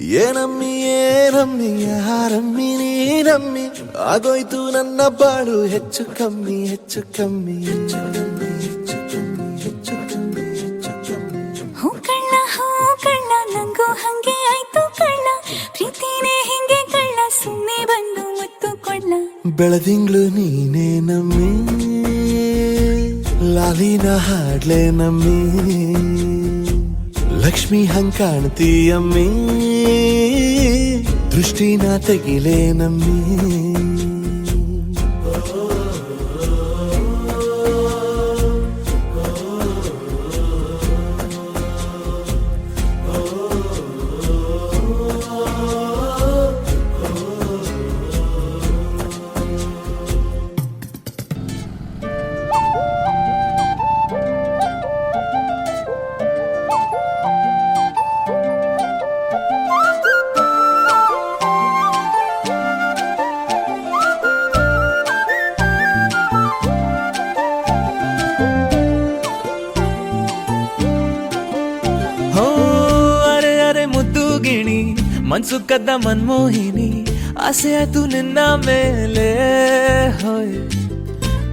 ಏನಮ್ಮಿ ಏನಮ್ಮಿ ಯಾರಮ್ಮಿ ನೀನಮ್ಮಿ ಆಗೋಯ್ತು ನನ್ನ ಬಾಳು ಹೆಚ್ಚು ಕಮ್ಮಿ ಹೆಚ್ಚು ಕಮ್ಮಿ ಹೆಚ್ಚು ಕಮ್ಮಿ ಹೆಚ್ಚು ಕಮ್ಮಿ ಹೆಚ್ಚು ಕಮ್ಮಿ ಹೆಚ್ಚು ಕಮ್ಮಿ. ಹೂ ಕಳ್ಳ ನಂಗೂ ಹಂಗೆ ಆಯ್ತು ಕಳ್ಳ, ಪ್ರೀತಿನೇ ಹಿಂಗೆ ಕಳ್ಳ, ಸುಮ್ಮನೆ ಬಂದು ಮುತ್ತು ಕೊಳ್ಳ. ಬೆಳದಿಂಗ್ಳು ನೀನೇ ನಮ್ಮಿ, ಲಾಲಿನ ಹಾಡ್ಲೆ ನಮ್ಮಿ, ಲಕ್ಷ್ಮಿ ಹಂಗ್ ಕಾಣ್ತೀಯಮ್ಮಿ, ದೃಷ್ಟಿನ ತೆಗಿಲೇ ನಮ್ಮಿ. ಗಿಣಿ ಮನ್ಸು ಕದ್ದ ಮನ್ಮೋಹಿನಿ, ಆಸೆ ಆಯ್ತು ನಿನ್ನ ಮೇಲೆ ಹೋಯ್.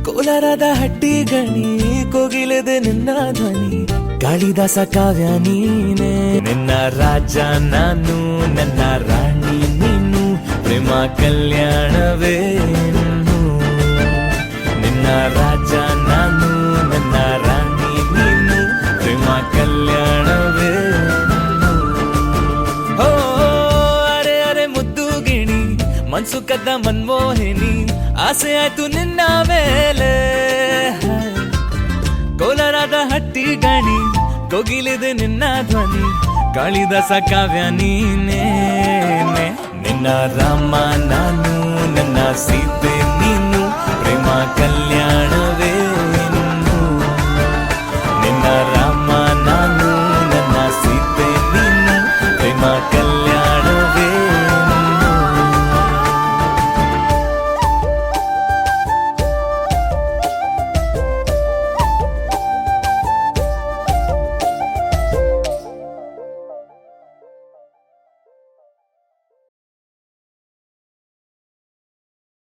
ಕೋಲಾರದ ಹಟ್ಟಿ ಗಣಿ ಕೋಗಿಲೆದೆ ನಿನ್ನ ಧ್ವನಿ, ಕಾಳಿದಾಸ ಕಾವ್ಯ ನೀನೆ. ನಿನ್ನ ರಾಜ ನಾನು, ನನ್ನ ರಾಣಿ ನೀನು, ಪ್ರೇಮ ಕಲ್ಯಾಣವೇನು. ನಿನ್ನ ರಾಜ ನಾನು, ನನ್ನ ರಾಣಿ ನೀನು, ಪ್ರೇಮ ಕಲ್ಯಾಣವೇನು. ಮನ್ಸು ಕದ್ದ ಮನ್ಮೋಹಿನಿ, ಆಸೆ ಆಯ್ತು ನಿನ್ನ ಮೇಲೆ. ಕೋಲಾರದ ಹಟ್ಟಿ ಗಣಿ ಕೋಗಿಲಿದೆ ನಿನ್ನ ಧ್ವನಿ, ಕಾಳಿದಾಸ ಕಾವ್ಯ ನೀನೇ. ನಿನ್ನ ರಾಮ ನಾನು, ನನ್ನ ಸೀತೆ ನೀನು, ಪ್ರೇಮ ಕಲ್ಯಾಣವೇನು. ನಿನ್ನ ರಾಮ ನಾನು, ನನ್ನ ಸೀತೆ ನೀನು, ಪ್ರೇಮ ಕಲ್ಯಾಣ.